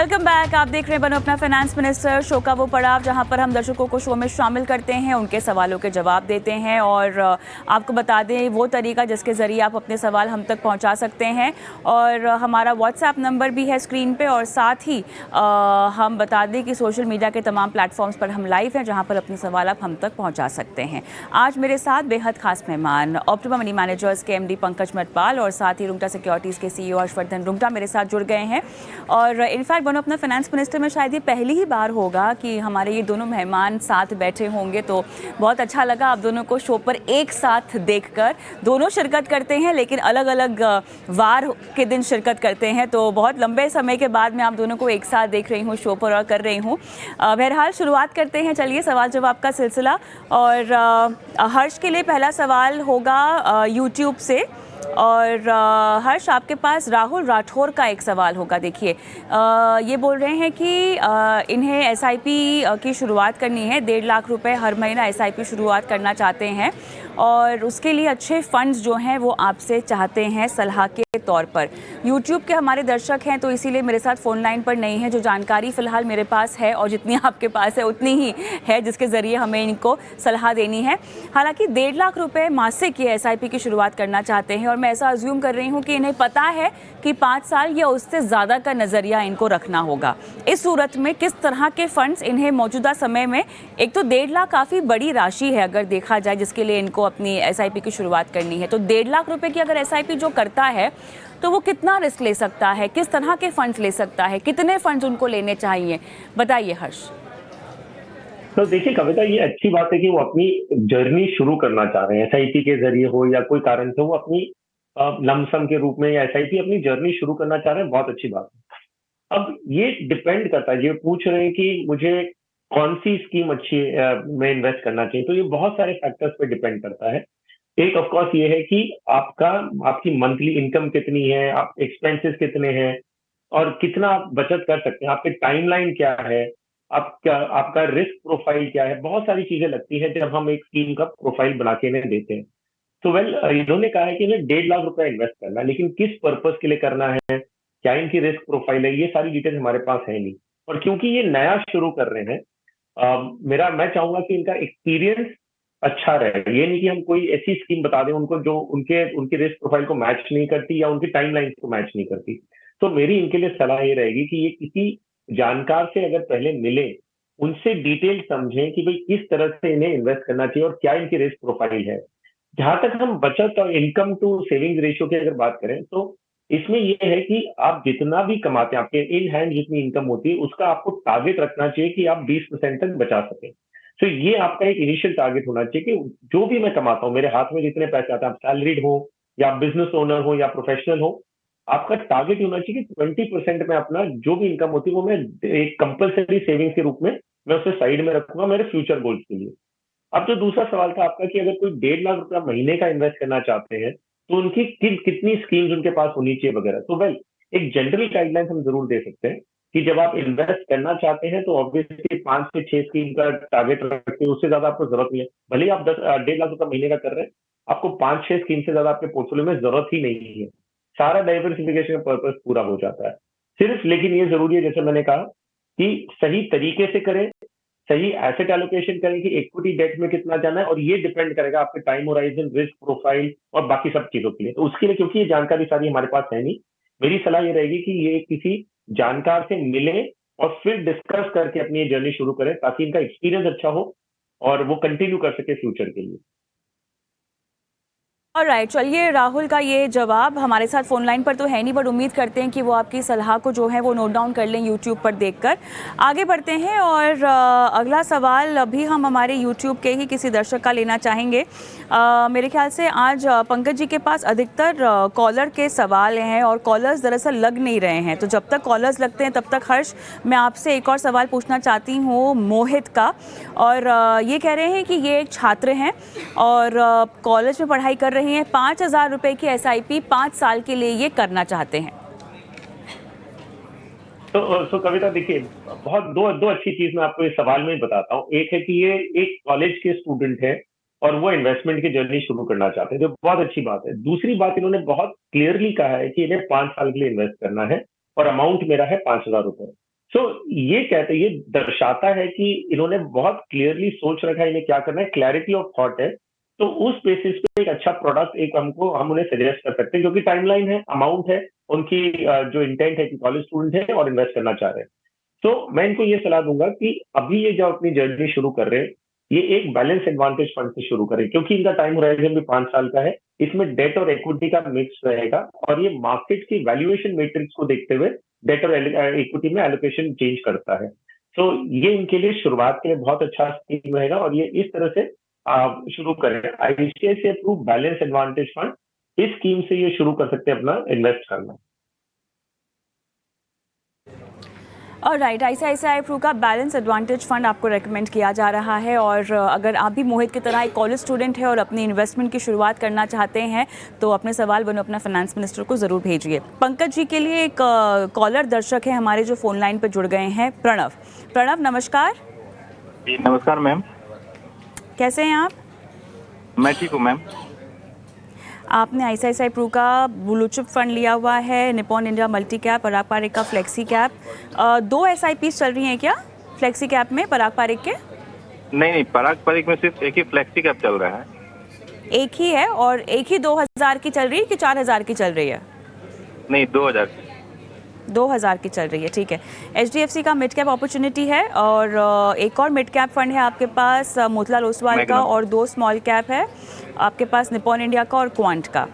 Welcome back. आप देख रहे हैं बनो अपना फाइनेंस मिनिस्टर शो का वो पड़ाव, जहां पर हम दर्शकों को शो में शामिल करते हैं, उनके सवालों के जवाब देते हैं और आपको बता दें वो तरीका जिसके ज़रिए आप अपने सवाल हम तक पहुंचा सकते हैं। और हमारा व्हाट्सएप नंबर भी है स्क्रीन पे, और साथ ही हम बता दें कि सोशल मीडिया के तमाम प्लेटफॉर्म्स पर हम लाइव हैं, जहाँ पर अपने सवाल आप हम तक पहुँचा सकते हैं। आज मेरे साथ बेहद खास मेहमान ऑप्टिमा मनी मैनेजर्स के MD पंकज मटपाल और साथ ही रुंगटा सिक्योरिटीज़ के CEO हर्षवर्धन रुंगटा मेरे साथ जुड़ गए हैं। और इनफैक्ट बनो अपना फाइनेंस मिनिस्टर में शायद ये पहली ही बार होगा कि हमारे ये दोनों मेहमान साथ बैठे होंगे, तो बहुत अच्छा लगा आप दोनों को शो पर एक साथ देखकर। दोनों शिरकत करते हैं लेकिन अलग अलग वार के दिन शिरकत करते हैं, तो बहुत लंबे समय के बाद मैं आप दोनों को एक साथ देख रही हूँ शो पर और कर रही हूँ। बहरहाल शुरुआत करते हैं, चलिए सवाल जवाब का सिलसिला। और हर्ष के लिए पहला सवाल होगा यूट्यूब से। और हर्ष, आपके पास राहुल राठौर का एक सवाल होगा। देखिए, ये बोल रहे हैं कि इन्हें SIP की शुरुआत करनी है, 1.5 लाख रुपए हर महीना SIP शुरुआत करना चाहते हैं और उसके लिए अच्छे फंड्स जो हैं वो आपसे चाहते हैं सलाह के तौर पर। YouTube के हमारे दर्शक हैं तो इसीलिए मेरे साथ फ़ोन लाइन पर नहीं है। जो जानकारी फ़िलहाल मेरे पास है और जितनी आपके पास है उतनी ही है जिसके ज़रिए हमें इनको सलाह देनी है। हालांकि 1.5 लाख रुपए मासिक ये SIP की शुरुआत करना चाहते हैं और मैं ऐसा अज्यूम कर रही हूँ कि इन्हें पता है कि 5 साल या उससे ज़्यादा का नज़रिया इनको रखना होगा। इस सूरत में किस तरह के फंड्स इन्हें मौजूदा समय में, एक तो 1.5 लाख काफ़ी बड़ी राशि है अगर देखा जाए जिसके लिए इनको अपनी SIP की शुरुआत करनी है, तो 1.5 लाख रुपए की अगर SIP जो करता है तो वो कितना रिस्क ले सकता है, किस तरह के फंड्स ले सकता है, कितने फंड्स उनको लेने चाहिए, बताइए हर्ष। तो देखिए कविता, ये अच्छी बात है कि वो अपनी जर्नी शुरू करना चाह रहे हैं, SIP के जरिए हो या कोई कारण से वो अपनी लमसम के रूप में या SIP अपनी जर्नी शुरू करना चाह रहे हैं, बहुत अच्छी बात है। अब ये डिपेंड करता है, ये पूछ रहे हैं कि मुझे कौन सी स्कीम अच्छी में इन्वेस्ट करना चाहिए, तो ये बहुत सारे फैक्टर्स पे डिपेंड करता है। एक ऑफ कोर्स ये है कि आपकी मंथली इनकम कितनी है, आप एक्सपेंसेस कितने हैं और कितना आप बचत कर सकते हैं, आपके टाइमलाइन क्या है, आपका रिस्क प्रोफाइल क्या है, बहुत सारी चीजें लगती है जब हम एक स्कीम का प्रोफाइल बना के इन्हें देते हैं। तो इन्होंने कहा है कि इन्हें 1.5 लाख रुपया इन्वेस्ट करना है, लेकिन किस पर्पस के लिए करना है, क्या इनकी रिस्क प्रोफाइल है, ये सारी डिटेल हमारे पास है नहीं। और क्योंकि ये नया शुरू कर रहे हैं, मैं चाहूंगा कि इनका एक्सपीरियंस अच्छा रहे। ये नहीं कि हम कोई ऐसी स्कीम बता दें उनको जो उनके रिस्क प्रोफाइल को मैच नहीं करती या उनकी टाइमलाइन को मैच नहीं करती। तो मेरी इनके लिए सलाह ये रहेगी कि ये किसी जानकार से अगर पहले मिले, उनसे डिटेल समझें कि भाई किस तरह से इन्हें इन्वेस्ट करना चाहिए और क्या इनकी रिस्क प्रोफाइल है। जहां तक हम बचत और इनकम टू सेविंग्स रेशियो की अगर बात करें, तो इसमें यह है कि आप जितना भी कमाते हैं, आपके इन हैंड जितनी इनकम होती है, उसका आपको टारगेट रखना चाहिए कि आप 20% तक बचा सकें। तो ये आपका एक इनिशियल टारगेट होना चाहिए कि जो भी मैं कमाता हूँ, मेरे हाथ में जितने पैसे आते हैं, आप सैलरीड हो या बिजनेस ओनर हो या प्रोफेशनल हो, आपका टारगेट होना चाहिए कि 20% में अपना जो भी इनकम होती है वो मैं एक कंपलसरी सेविंग्स के रूप में मैं उसे साइड में रखूंगा मेरे फ्यूचर गोल्स के लिए। अब जो दूसरा सवाल था आपका कि अगर कोई 1.5 लाख रुपया महीने का इन्वेस्ट करना चाहते हैं, तो उनकी कितनी स्कीम्स उनके पास होनी चाहिए वगैरह, तो एक जनरल गाइडलाइन हम जरूर दे सकते हैं कि जब आप इन्वेस्ट करना चाहते हैं तो ऑब्वियसली 5 से 6 स्कीम का टारगेट रखिए, उससे ज्यादा आपको जरूरत नहीं है। भले ही आप 1.5 लाख रुपया महीने का कर रहे हैं, आपको 5-6 स्कीम से ज्यादा आपके पोर्टफोलियो में जरूरत ही नहीं है। सारा डाइवर्सिफिकेशन का पर्पज पूरा हो जाता है। सिर्फ लेकिन ये जरूरी है, जैसे मैंने कहा, कि सही तरीके से करें, सही एसेट एलोकेशन करें कि इक्विटी डेट में कितना जाना है, और ये डिपेंड करेगा आपके टाइम होराइजन, रिस्क प्रोफाइल और बाकी सब चीजों के लिए। तो उसके लिए, क्योंकि ये जानकारी सारी हमारे पास है नहीं, मेरी सलाह ये रहेगी कि ये किसी जानकार से मिले और फिर डिस्कस करके अपनी ये जर्नी शुरू करें, ताकि इनका एक्सपीरियंस अच्छा हो और वो कंटिन्यू कर सके फ्यूचर के लिए। ऑलराइट, चलिए राहुल का ये जवाब हमारे साथ फ़ोन लाइन पर तो है नहीं, बट उम्मीद करते हैं कि वो आपकी सलाह को जो है वो नोट डाउन कर लें यूट्यूब पर देखकर। आगे बढ़ते हैं और अगला सवाल अभी हम हमारे यूट्यूब के ही किसी दर्शक का लेना चाहेंगे। मेरे ख्याल से आज पंकज जी के पास अधिकतर कॉलर के सवाल हैं और कॉलर्स दरअसल लग नहीं रहे हैं, तो जब तक कॉलर्स लगते हैं तब तक हर्ष, मैं आपसे एक और सवाल पूछना चाहती हूँ मोहित का। और ये कह रहे हैं कि ये एक छात्र हैं और कॉलेज में पढ़ाई कर रहे हैं, 5,000 रुपए की SIP 5 साल के लिए ये करना चाहते हैं। तो कविता, देखिए, बहुत दो अच्छी चीज मैं आपको इस सवाल में बताता हूँ। एक है कि ये एक कॉलेज के स्टूडेंट है और वो इन्वेस्टमेंट की जर्नी शुरू करना चाहते हैं, जो बहुत अच्छी बात है। दूसरी बात, इन्होंने बहुत क्लियरली कहा है कि इन्हें 5 साल के लिए इन्वेस्ट करना है और अमाउंट मेरा है 5,000 रुपए। सो ये कहते ये दर्शाता है कि इन्होंने बहुत क्लियरली सोच रखा है इन्हें क्या करना है, क्लैरिटी ऑफ थॉट है। तो उस बेसिस पे एक अच्छा प्रोडक्ट एक हम उन्हें सजेस्ट कर सकते हैं, क्योंकि टाइमलाइन है, अमाउंट है, उनकी जो इंटेंट है कि कॉलेज स्टूडेंट है और इन्वेस्ट करना चाह रहे हैं। तो मैं इनको ये सलाह दूंगा कि अभी ये जो अपनी जर्नी शुरू कर रहे हैं, ये एक बैलेंस एडवांटेज फंड से शुरू करें, क्योंकि इनका टाइम होराइजन भी 5 साल का है। इसमें डेट और इक्विटी का मिक्स रहेगा और ये मार्केट की वैल्यूएशन मैट्रिक्स को देखते हुए डेट और इक्विटी में एलोकेशन चेंज करता है। तो ये इनके लिए शुरुआत के लिए बहुत अच्छा स्कीम रहेगा और ये इस तरह से शुरू करें। ICICI through balance advantage fund इस स्कीम से ये शुरू कर सकते हैं अपना इन्वेस्ट करना। और राइट, आईसीआईसीआई प्रू का बैलेंस एडवांटेज फंड आपको रेकमेंड किया जा रहा है। और अगर आप भी मोहित की तरह एक कॉलेज स्टूडेंट है और अपनी इन्वेस्टमेंट की शुरुआत करना चाहते हैं तो अपने सवाल बनो अपना फाइनेंस मिनिस्टर को ज़रूर भेजिए। पंकज जी के लिए एक कॉलर दर्शक है हमारे जो फ़ोन लाइन पर जुड़ गए हैं, प्रणव। प्रणव नमस्कार। जी नमस्कार मैम। कैसे हैं आप? मैं ठीक हूँ मैम। आपने आईसीआईसीआई प्रू का ब्लू चिप फंड लिया हुआ है, निपॉन इंडिया मल्टी कैप, पराग पारेख का फ्लेक्सी कैप। 2 एसआईपी चल रही हैं क्या फ्लेक्सी कैप में पराग पारेख के? नहीं, पराग पारेख में सिर्फ एक ही फ्लेक्सी कैप चल रहा है। एक ही है और एक ही 2000 की चल रही है कि 4000 की चल रही है? नहीं, 2000 2000 की चल रही है, ठीक है। एचडीएफसी का मिड कैप अपॉर्चुनिटी है और एक और मिड कैप फंड है आपके पास मोतीलाल ओसवाल का, और 2 स्मॉल कैप है आपके पास निपॉन इंडिया का और क्वांट का।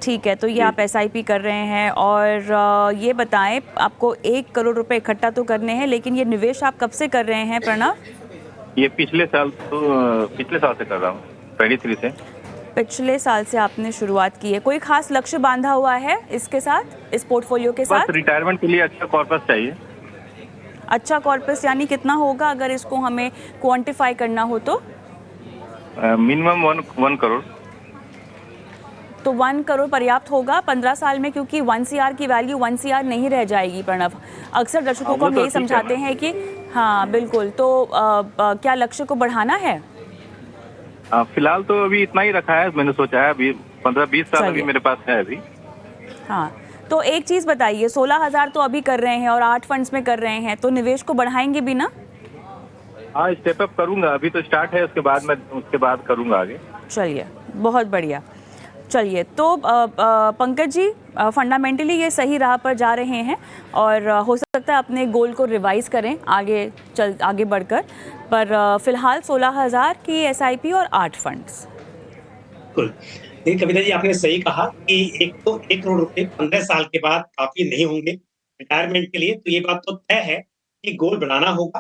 ठीक है, तो ये आप एसआईपी कर रहे हैं। और ये बताएं, आपको 1 करोड़ रुपए इकट्ठा तो करने हैं, लेकिन ये निवेश आप कब से कर रहे हैं प्रणव? ये पिछले साल से कर रहा हूँ, 23 से। पिछले साल से आपने शुरुआत की है। कोई खास लक्ष्य बांधा हुआ है इसके साथ, इस पोर्टफोलियो के साथ? बस रिटायरमेंट के लिए अच्छा कॉर्पस चाहिए। अच्छा कॉर्पस यानी कितना होगा अगर इसको हमें क्वांटिफाई करना हो तो? मिनिमम 1 करोड़। तो 1 करोड़ पर्याप्त होगा 15 साल में, क्योंकि 1 CR की वैल्यू 1 CR नहीं रह जाएगी प्रणव। अक्सर दर्शकों को हम यही समझाते हैं कि हाँ बिल्कुल। तो क्या लक्ष्य को बढ़ाना है? फिलहाल तो अभी इतना ही रखा है, मैंने सोचा है अभी 15-20 साल अभी मेरे पास है अभी। हाँ, तो एक चीज़ बताइए, 16,000 तो अभी कर रहे हैं और 8 फंड्स में कर रहे हैं, तो निवेश को बढ़ाएंगे भी ना? हाँ, स्टेप अप करूंगा, अभी तो स्टार्ट है, उसके बाद करूंगा आगे। चलिए, बहुत बढ़िया। चलिए, तो पंकज जी फंडामेंटली ये सही राह पर जा रहे हैं और हो सकता है अपने गोल को रिवाइज करें आगे बढ़कर, पर फिलहाल 16,000 की एसआईपी और 8 फंड्स। बिल्कुल। देखिए कविता जी, आपने सही कहा कि 1 करोड़ रुपए 15 साल के बाद काफी नहीं होंगे रिटायरमेंट के लिए, तो ये बात तो तय है कि गोल बनाना होगा।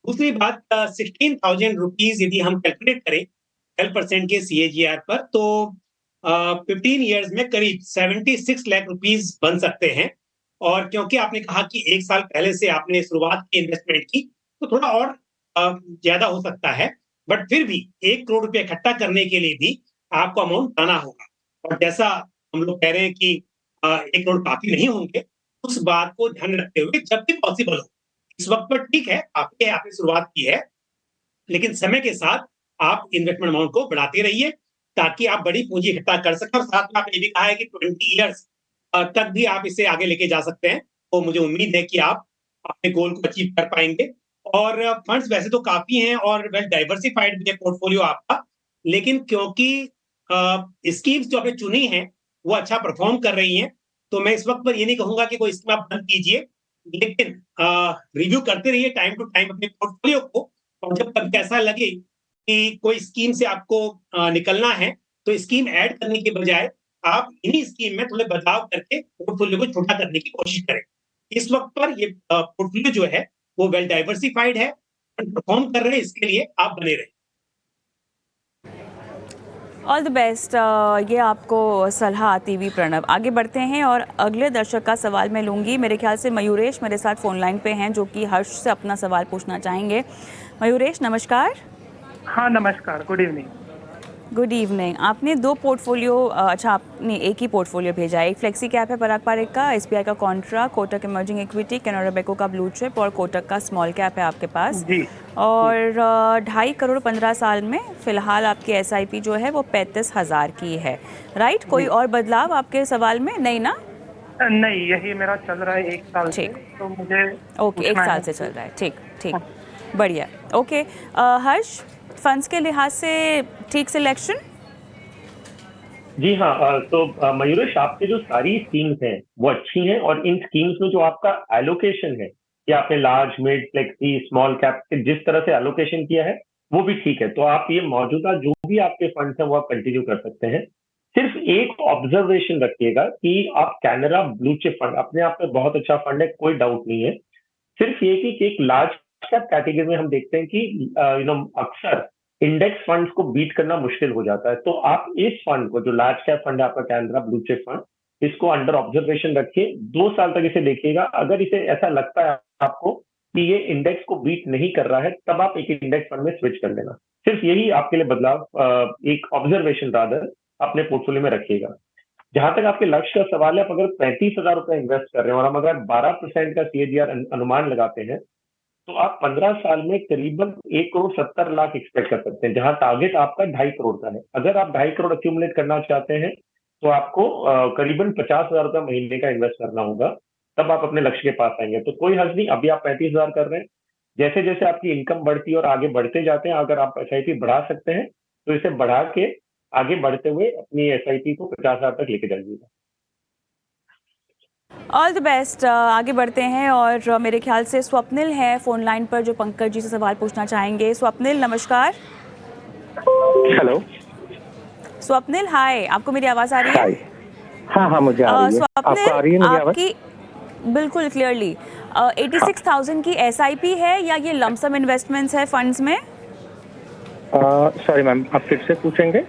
दूसरी बात, 16,000 रुपीज यदि हम कैलकुलेट करें 12% के CAGR पर, तो 15 ईयर्स में करीब 76 लाख रुपीज बन सकते हैं। और क्योंकि आपने कहा कि 1 साल पहले से आपने शुरुआत की इन्वेस्टमेंट की, तो थोड़ा और ज्यादा हो सकता है, बट फिर भी 1 करोड़ रुपए इकट्ठा करने के लिए भी आपको अमाउंट लाना होगा। और जैसा हम लोग कह रहे हैं कि 1 करोड़ काफी नहीं होंगे, उस बात को ध्यान रखते हुए जब भी पॉसिबल हो, इस वक्त पर ठीक है आपने शुरुआत की है, लेकिन समय के साथ आप इन्वेस्टमेंट अमाउंट को बढ़ाते रहिए ताकि आप बड़ी पूंजी इकट्ठा कर सकें। और साथ में आपने ये भी कहा है कि 20 ईयर्स तक भी आप इसे आगे लेके जा सकते हैं, तो मुझे उम्मीद है कि आप अपने गोल को अचीव कर पाएंगे। और फंड्स वैसे तो काफी हैं और वेल डाइवर्सिफाइड भी है पोर्टफोलियो आपका, लेकिन क्योंकि स्कीम्स जो आपने चुनी हैं वो अच्छा परफॉर्म कर रही हैं, तो मैं इस वक्त पर ये नहीं कहूंगा कि कोई स्कीम आप बंद कीजिए, लेकिन रिव्यू करते रहिए टाइम टू टाइम अपने पोर्टफोलियो को। और जब कभी ऐसा लगे कि कोई स्कीम से आपको निकलना है, तो स्कीम ऐड करने के बजाय आप इन्हीं स्कीम में थोड़े बदलाव करके पोर्टफोलियो को छोटा करने की कोशिश करें। इस वक्त पर ये पोर्टफोलियो जो है वो वेल डाइवर्सिफाइड है, परफॉर्म कर रहे हैं, इसके लिए आप बने रहें। ऑल द बेस्ट, ये आपको सलाह आती हुई प्रणव। आगे बढ़ते हैं और अगले दर्शक का सवाल मैं लूँगी। मेरे ख्याल से मयूरेश मेरे साथ फ़ोन लाइन पे हैं, जो कि हर्ष से अपना सवाल पूछना चाहेंगे। मयूरेश नमस्कार। हाँ नमस्कार, गुड इवनिंग। Good evening. आपने 2 पोर्टफोलियो, अच्छा आपने एक ही पोर्टफोलियो भेजा है। एक फ्लेक्सी कैप है पराग पारेख का, SBI का Contra, Kotak emerging equity, Canara bank का ब्लू चिप और कोटक का स्मॉल कैप है आपके पास जी। और 2.5 करोड़ 15 साल में फिलहाल आपकी एसआईपी जो है वो 35,000 की है, राइट? कोई और बदलाव आपके सवाल में नहीं ना? नहीं, यही मेरा चल रहा है 1 साल से, ठीक। तो मुझे ओके, 1 पूछना साल है। से चल रहा है। ठीक, ठीक, बढ़िया। ओके, हर्ष, फंड्स के लिहाज से ठीक सिलेक्शन? जी हाँ, तो मयूरेश, आपके जो सारी स्कीम्स हैं वो अच्छी हैं, और इन स्कीम्स में जो आपका एलोकेशन है कि आपने large, mid, flexi, small cap जिस तरह से एलोकेशन किया है वो भी ठीक है। तो आप ये मौजूदा जो भी आपके फंड्स हैं वो आप कंटिन्यू कर सकते हैं। सिर्फ एक ऑब्जर्वेशन रखिएगा कि आप कैनरा ब्लू चिप फंड अपने आप में बहुत अच्छा फंड है, कोई डाउट नहीं है। सिर्फ ये कि एक लार्ज कैप कैटेगरी में हम देखते हैं कि अक्सर इंडेक्स फंड्स को बीट करना मुश्किल हो जाता है। तो आप इस फंड को, जो लार्ज कैप फंड है आपका कैनरा ब्लू चिप फंड, इसको अंडर ऑब्जर्वेशन रखिए, 2 साल तक इसे देखिएगा। अगर इसे ऐसा लगता है आपको कि ये इंडेक्स को बीट नहीं कर रहा है, तब आप एक इंडेक्स फंड में स्विच कर लेना। सिर्फ यही आपके लिए बदलाव, एक ऑब्जर्वेशन रादर अपने पोर्टफोलियो में रखिएगा। जहां तक आपके लक्ष्य का सवाल है, आप अगर 35,000 रुपए इन्वेस्ट कर रहे हैं और हम अगर 12% का CAGR अनुमान लगाते हैं, तो आप 15 साल में करीबन 1,70,00,000 एक्सपेक्ट कर सकते हैं, जहां टारगेट आपका 2.5 करोड़ का है। अगर आप 2.5 करोड़ अक्यूमुलेट करना चाहते हैं तो आपको करीबन 50,000 रुपए महीने का इन्वेस्ट करना होगा, तब आप अपने लक्ष्य के पास आएंगे। तो कोई हर्ज नहीं, अभी आप 35,000 कर रहे हैं, जैसे जैसे आपकी इनकम बढ़ती है और आगे बढ़ते जाते हैं, अगर आप SIP बढ़ा सकते हैं तो इसे बढ़ा के आगे बढ़ते हुए अपनी SIP को 50,000 तक लेके जाइएगा। All the best. आगे बढ़ते हैं, और मेरे ख्याल से स्वप्निल है फोन लाइन पर जो पंकज जी से सवाल पूछना चाहेंगे। स्वप्निल, नमस्कार। हेलो स्वप्निल, हाय, आपको मेरी आवाज़ आ रही है? हाय। हाँ हाँ, मुझे आ रही है। आपको आ रही है मेरी आवाज़? आपकी बिल्कुल क्लियरली। 86,000 की SIP है या ये लमसम इन्वेस्टमेंट्स है फंड्स में? सॉरी मैम, आप फिर से पूछेंगे?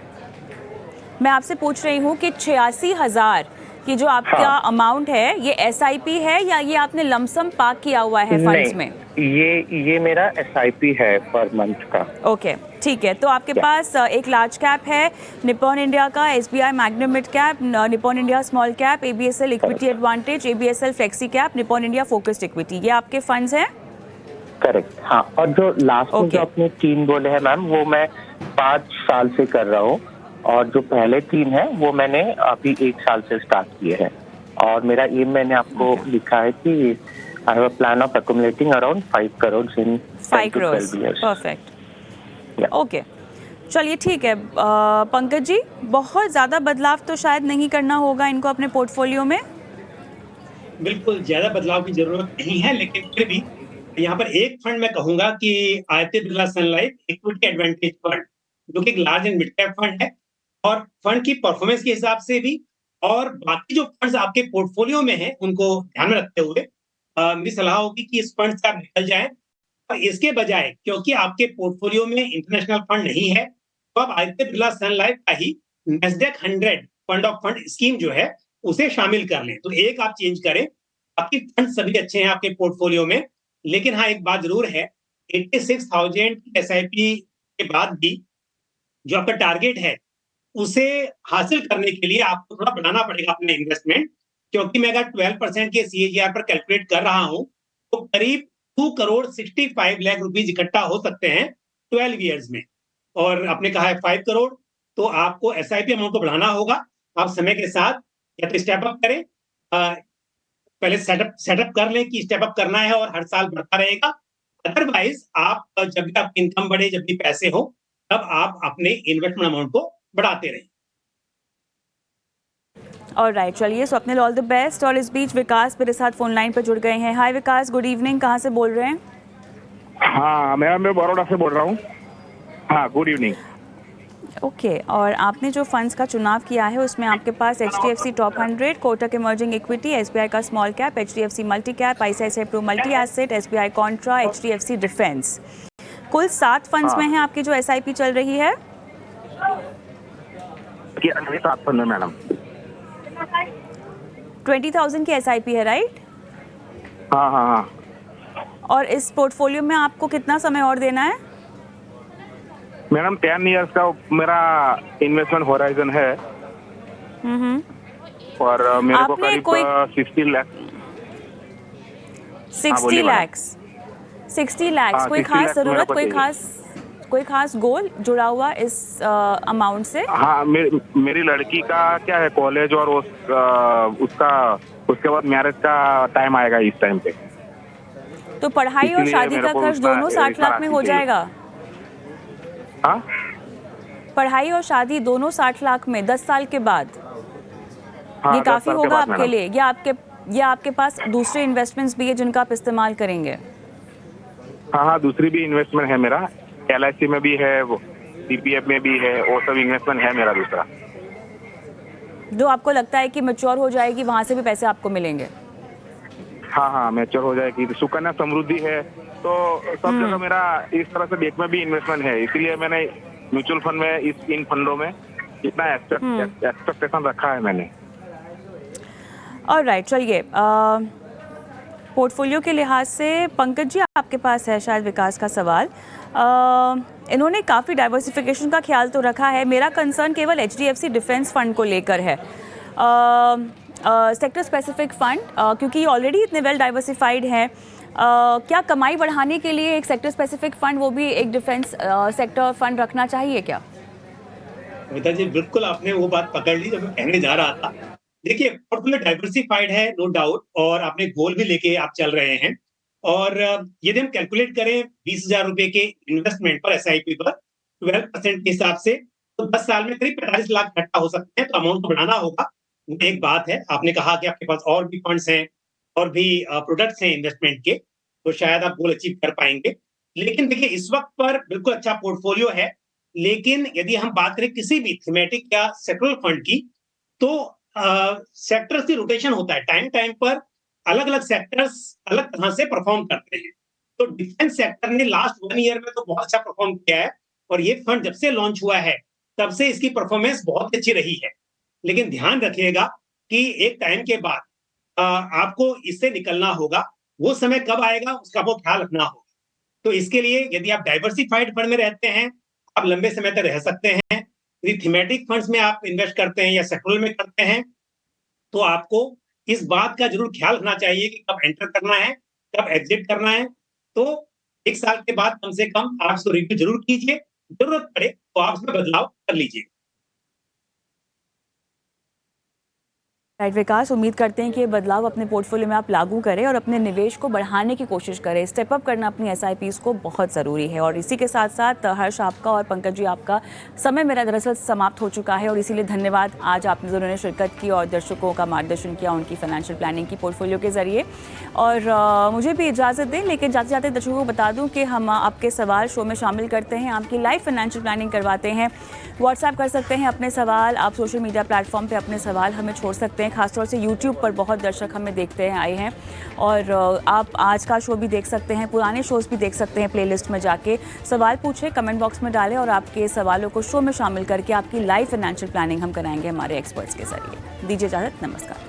मैं आपसे पूछ रही हूँ कि 86,000 की जो आपका अमाउंट है, ये SIP है या ये आपने लमसम पार्क किया हुआ है फंड्स में? ये मेरा SIP है पर मंथ का। ओके, ठीक है। तो आपके पास एक लार्ज कैप है निप्पॉन इंडिया का, SBI magnum mid cap, Nippon India small cap, ABSL equity advantage, ABSL flexi cap, Nippon India focused equity, ये आपके फंड्स हैं? करेक्ट, हाँ। और जो लास्ट में जो आपने 3 बोले हैं मैम, वो मैं 5 साल से कर रहा हूँ, और जो पहले 3 है वो मैंने अभी 1 साल से स्टार्ट किए हैं। और मेरा एम मैंने आपको लिखा है कि I have a plan of accumulating around 5 crore in 5 crore. Perfect, okay, चलिए ठीक है। पंकज जी, बहुत ज़्यादा बदलाव तो शायद नहीं करना होगा इनको अपने पोर्टफोलियो में? बिल्कुल ज्यादा बदलाव की जरूरत नहीं है, लेकिन फिर भी यहाँ पर एक फंड मैं कहूंगा कि आदित्य बिरला सन लाइफ इक्विटी एडवांटेज फंड, जो कि एक large and mid cap fund है, और फंड की परफॉर्मेंस के हिसाब से भी और बाकी जो फंड्स आपके पोर्टफोलियो में हैं उनको ध्यान में रखते हुए मेरी सलाह होगी कि इस फंड से आप निकल जाएं। और इसके बजाय, क्योंकि आपके पोर्टफोलियो में इंटरनेशनल फंड नहीं है, तो आप आदित्य बिरला सन लाइफ का ही NASDAQ 100 fund of fund scheme जो है उसे शामिल कर लें। तो एक आप चेंज करें, बाकी फंड सभी अच्छे हैं आपके पोर्टफोलियो में। लेकिन हाँ, एक बात जरूर है, 86,000 की SIP के बाद भी जो आपका टारगेट है उसे हासिल करने के लिए आपको थोड़ा बढ़ाना पड़ेगा अपने इन्वेस्टमेंट, क्योंकि मैं अगर 12% के CAGR पर कैलकुलेट कर रहा हूं तो करीब 2,65 लाख रुपीज इकट्ठा हो सकते हैं 12 ईयर्स में। और आपने कहा है 5 करोड़, तो आपको SIP अमाउंट को बढ़ाना होगा। आप समय के साथ या तो स्टेप अप करें, पहले सेटअप कर लें कि स्टेप अप करना है और हर साल बढ़ता रहेगा। अदरवाइज आप जब भी आपकी इनकम बढ़े, जब भी पैसे हो, तब आप अपने इन्वेस्टमेंट अमाउंट को बढ़ाते रहें। ऑलराइट, चलिए स्वप्निल, ऑल द बेस्ट। और इस बीच विकास मेरे साथ फोन लाइन पर जुड़ गए हैं। हाय विकास, गुड इवनिंग, कहाँ से बोल रहे हैं? हाँ, मैं बड़ौदा से बोल रहा हूँ। हाँ, गुड इवनिंग। ओके, और आपने जो फंड्स का चुनाव किया है उसमें आपके पास HDFC top 100, Kotak emerging equity, SBI का small cap, HDFC multi cap, ICICI Pru multi asset, SBI contra, HDFC defence, कुल 7 फंड्स में है आपकी जो SIP चल रही है? 7 फंड है मैडम। 20,000 की SIP है, राइट? हाँ हाँ हाँ। और इस पोर्टफोलियो में आपको कितना समय और देना है? मैडम 10 इयर्स का मेरा इन्वेस्टमेंट होराइजन है, और मेरे को करीब 60 लाख। 60 लाख, कोई खास जरूरत, कोई खास गोल जुड़ा हुआ इस अमाउंट से? हाँ, मेरी लड़की का क्या है, कॉलेज और उसका उसके बाद मैरिज का टाइम आएगा इस टाइम पे। तो पढ़ाई और इसीलिए शादी मेरे का को खर्च उतना दोनों 60 इतना लाख में हो राशि चाहिए। जाएगा? हाँ पढ़ाई और शादी दोनों 60 लाख में 10 साल के बाद? हाँ, ये 10 काफी साल के होगा बाद आपके मैडम। लिए? या आपके पास दूसरे इन्वेस्टमेंट्स भी है जिनका आप इस्तेमाल करेंगे? हाँ हाँ, दूसरी भी इन्वेस्टमेंट है मेरा, LIC में भी है, वो PPF में भी है, वो सब इन्वेस्टमेंट है मेरा दूसरा। जो आपको लगता है कि मैच्योर हो जाएगी वहां से भी पैसे आपको मिलेंगे? हाँ हाँ, मैच्योर हो जाएगी। सुकन्या समृद्धि है, तो सब जगह मेरा इस तरह से बैंक में भी इन्वेस्टमेंट है, इसीलिए मैंने म्यूचुअल फंड में इन फंडों में इतना एक्सपेक्टेशन रखा है मैंने। ऑलराइट, चलिए पोर्टफोलियो के लिहाज से पंकज जी आपके पास है शायद विकास का सवाल। इन्होंने काफ़ी डाइवर्सिफिकेशन का ख्याल तो रखा है। मेरा कंसर्न केवल HDFC डिफेंस फंड को लेकर है, सेक्टर स्पेसिफिक फंड, क्योंकि ऑलरेडी इतने वेल डाइवर्सिफाइड हैं। क्या कमाई बढ़ाने के लिए एक सेक्टर स्पेसिफिक फंड, वो भी एक डिफेंस सेक्टर फंड रखना चाहिए क्या? कविता जी, बिल्कुल आपने वो बात पकड़ ली जो मैं कहने जा रहा था। देखिए, पोर्टफोलियो डाइवर्सिफाइड है, नो डाउट, और आपने गोल भी लेके आप चल रहे हैं। और यदि हम कैलकुलेट करें 20,000 रुपए के इन्वेस्टमेंट पर SIP पर 12% के हिसाब से, तो 10 साल में करीब 45 लाख इकट्ठा हो सकते हैं। तो अमाउंट को बढ़ाना होगा, वो एक बात है। आपने कहा कि आपके पास और भी फंड्स हैं और भी प्रोडक्ट्स हैं इन्वेस्टमेंट के, तो शायद आप गोल अचीव कर पाएंगे। लेकिन देखिए, इस वक्त पर बिल्कुल अच्छा पोर्टफोलियो है। लेकिन यदि हम बात करें किसी भी थीमेटिक या सेक्टरल फंड की, तो सेक्टर्स की रोटेशन होता है। टाइम टाइम पर अलग-अलग सेक्टर्स अलग तरह से परफॉर्म करते हैं। तो डिफेंस सेक्टर ने लास्ट 1 ईयर में तो बहुत अच्छा परफॉर्म किया है, और ये फंड जब से लॉन्च हुआ है तब से इसकी परफॉर्मेंस बहुत अच्छी रही है। लेकिन ध्यान रखिएगा कि एक टाइम के बाद आपको इससे निकलना होगा। वो समय कब आएगा उसका आपको ख्याल रखना होगा। तो इसके लिए यदि आप डाइवर्सिफाइड फंड में रहते हैं, आप लंबे समय तक रह सकते हैं। यदि थीमेटिक फंड्स में आप इन्वेस्ट करते हैं या सेक्टरल में करते हैं, तो आपको इस बात का ज़रूर ख्याल रखना चाहिए कि कब एंटर करना है, कब एग्ज़िट करना है। तो 1 साल के बाद कम से कम आप इसको रिव्यू ज़रूर कीजिए। ज़रूरत पड़े तो आप उसमें बदलाव कर लीजिए। राइट विकास, उम्मीद करते हैं कि ये बदलाव अपने पोर्टफोलियो में आप लागू करें और अपने निवेश को बढ़ाने की कोशिश करें। स्टेप अप करना अपनी SIPs को बहुत ज़रूरी है। और इसी के साथ साथ हर्ष आपका और पंकज जी आपका समय मेरा दरअसल समाप्त हो चुका है, और इसीलिए धन्यवाद आज आपने दोनों ने शिरकत की और दर्शकों का मार्गदर्शन किया उनकी फाइनेंशियल प्लानिंग की पोर्टफोलियो के ज़रिए। और मुझे भी इजाज़त दें, लेकिन जाते जाते दर्शकों को बता दूँ कि हम आपके सवाल शो में शामिल करते हैं, आपकी लाइव फाइनेंशियल प्लानिंग करवाते हैं। व्हाट्सएप कर सकते हैं अपने सवाल, आप सोशल मीडिया प्लेटफॉर्म पे अपने सवाल हमें छोड़ सकते हैं। खासतौर से यूट्यूब पर बहुत दर्शक हमें देखते हैं आए हैं, और आप आज का शो भी देख सकते हैं, पुराने शोज़ भी देख सकते हैं प्लेलिस्ट में जाके। सवाल पूछें, कमेंट बॉक्स में डालें, और आपके सवालों को शो में शामिल करके आपकी लाइव फाइनेंशियल प्लानिंग हम कराएंगे हमारे एक्सपर्ट्स के ज़रिए। दीजिए इजाज़त, नमस्कार।